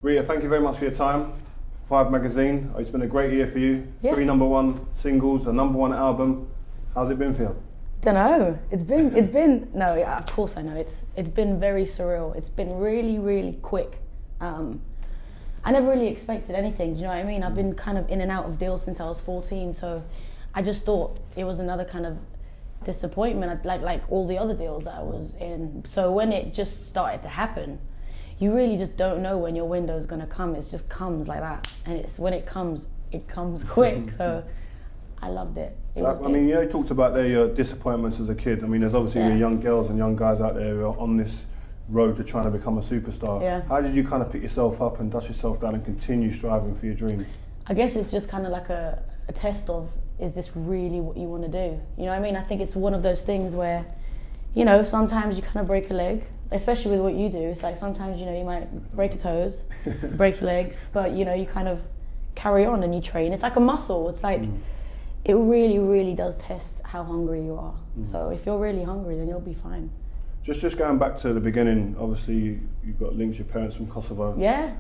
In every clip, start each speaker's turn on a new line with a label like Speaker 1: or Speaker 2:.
Speaker 1: Rita, thank you very much for your time. 5 magazine, it's been a great year for you.
Speaker 2: Yes.
Speaker 1: 3 #1 singles, a #1 album. How's it been for you?
Speaker 2: Don't know. It's been no. Yeah, of course I know. It's been very surreal. It's been really quick. I never really expected anything. Do you know what I mean? I've been kind of in and out of deals since I was 14, so I just thought it was another kind of disappointment, like all the other deals that I was in. So when it just started to happen, you really just don't know when your window's gonna come. It just comes like that, and when it comes quick. So I loved it.
Speaker 1: So, I mean, you talked about your disappointments as a kid. I mean, there's obviously young girls and young guys out there who are on this road to trying to become a superstar.
Speaker 2: Yeah.
Speaker 1: How did you kind of pick yourself up and dust yourself down and continue striving for your dream?
Speaker 2: I guess it's just kind of like a test of, is this really what you want to do? You know what I mean? I think it's one of those things where, sometimes you kind of break a leg, especially with what you do. It's like sometimes, you might break your toes, break your legs, but you kind of carry on and you train. It's like a muscle. It's like, it really does test how hungry you are. So if you're really hungry, then you'll be fine.
Speaker 1: Just going back to the beginning, obviously you've got links to your parents from Kosovo.
Speaker 2: Yeah.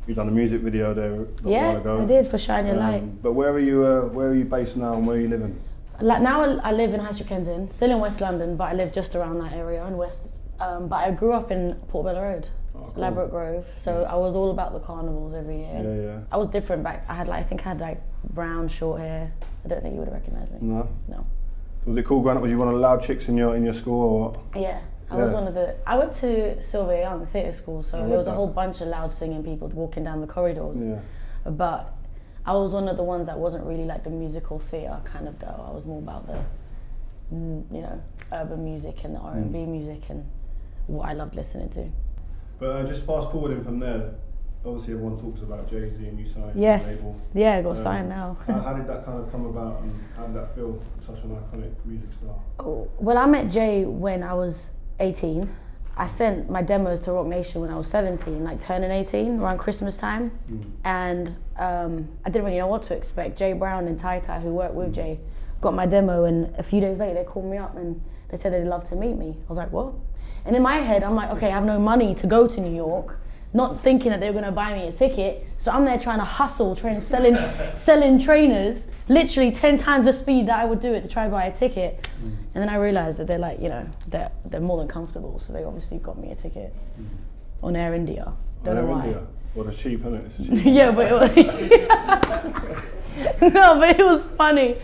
Speaker 1: You've done a music video there a while ago.
Speaker 2: I did, for Shine Your Light.
Speaker 1: But where are you based now, and where are you living?
Speaker 2: Like now I live in High Street Kensington, still in West London, but I live just around that area in West. But I grew up in Portobello Road, Ladbroke Grove, so I was all about the carnivals every year.
Speaker 1: Yeah.
Speaker 2: I was different back. I think I had brown short hair. I don't think you would have recognised me.
Speaker 1: No.
Speaker 2: So
Speaker 1: was it cool growing up? Was you one of the loud chicks in your school, or what?
Speaker 2: Yeah. I was one of the. I went to Sylvia Young Theatre School, so there was a whole bunch of loud singing people walking down the corridors. Yeah. But I was one of the ones that wasn't really like the musical theatre kind of girl. I was more about the, urban music and the R&B music and what I loved listening to.
Speaker 1: But just fast forwarding from there, obviously everyone talks about Jay-Z and you signed
Speaker 2: yes.
Speaker 1: to the label.
Speaker 2: Yeah, I got signed now.
Speaker 1: How did that kind of come about, and how did that feel for such an iconic music star?
Speaker 2: Oh, well, I met Jay when I was 18. I sent my demos to Rock Nation when I was 17, like turning 18 around Christmas time. And I didn't really know what to expect. Jay Brown and Tai, who worked with Jay, got my demo, and a few days later they called me up and they said they'd love to meet me. I was like, what? And in my head, I'm like, okay, I have no money to go to New York, not thinking that they were gonna buy me a ticket. So I'm there trying to hustle, selling trainers, literally 10 times the speed that I would do it to try and buy a ticket. And then I realized that they're like, they're more than comfortable. So they obviously got me a ticket on Air India. Don't know why.
Speaker 1: India? Well, it's cheap, isn't it? It's cheap.
Speaker 2: Yeah, but no, but it was funny.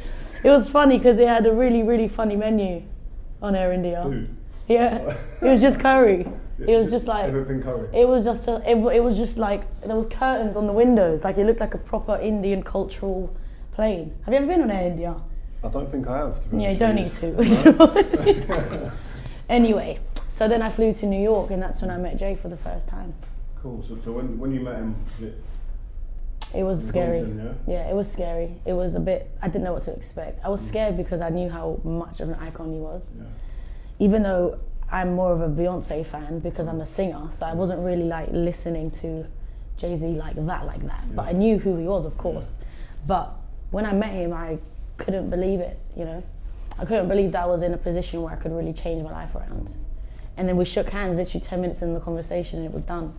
Speaker 2: It was funny because they had a really funny menu on Air India.
Speaker 1: Food?
Speaker 2: Yeah, it was just curry. It was just like
Speaker 1: everything curry.
Speaker 2: It was just like there was curtains on the windows. Like it looked like a proper Indian cultural plane. Have you ever been on Air India?
Speaker 1: I don't think I have. To be
Speaker 2: yeah, you don't need to. Anyway, so then I flew to New York, and that's when I met Jay for the first time.
Speaker 1: Cool. So when you met him,
Speaker 2: it was scary.
Speaker 1: Yeah,
Speaker 2: it was scary. It was a bit. I didn't know what to expect. I was scared because I knew how much of an icon he was. Yeah. Even though I'm more of a Beyonce fan because I'm a singer, so I wasn't really like listening to Jay-Z like that. Yeah. But I knew who he was, of course. Yeah. But when I met him, I couldn't believe it. I couldn't believe that I was in a position where I could really change my life around. And then we shook hands literally 10 minutes in the conversation, and it was done.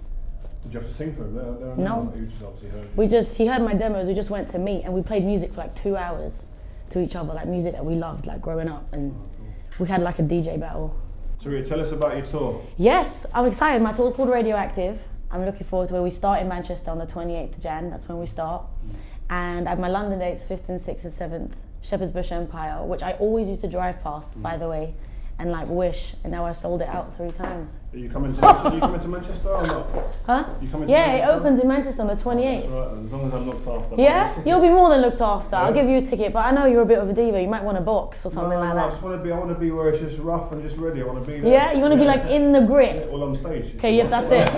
Speaker 1: Did you have to sing for him there?
Speaker 2: No.
Speaker 1: You just obviously heard.
Speaker 2: He heard my demos. We just went to meet, and we played music for like 2 hours to each other, like music that we loved, like growing up, and we had like a DJ battle.
Speaker 1: So Rita, tell us about your tour.
Speaker 2: Yes, I'm excited. My tour's called Radioactive. I'm looking forward to where we start in Manchester on the 28th of Jan. That's when we start. And I have my London dates 5th and 6th and 7th, Shepherd's Bush Empire, which I always used to drive past, by the way, and like wish, and now I sold it out 3 times.
Speaker 1: Are you coming to Manchester or not?
Speaker 2: Huh?
Speaker 1: You coming to
Speaker 2: yeah,
Speaker 1: Manchester?
Speaker 2: It opens in Manchester on the 28th.
Speaker 1: That's right, as long as I'm looked after.
Speaker 2: Yeah? You'll be more than looked after. Yeah. I'll give you a ticket, but I know you're a bit of a diva. You might want a box or something like that.
Speaker 1: I want to be where it's just rough and just ready. I want to be there.
Speaker 2: Yeah? You want to be like in the grit?
Speaker 1: All on stage.
Speaker 2: Okay, yeah, that's it.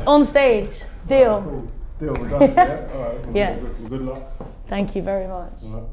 Speaker 2: On stage. Deal.
Speaker 1: Cool. Deal, we're done. Yeah? All right.
Speaker 2: Yes.
Speaker 1: Good luck.
Speaker 2: Thank you very much.
Speaker 1: All right.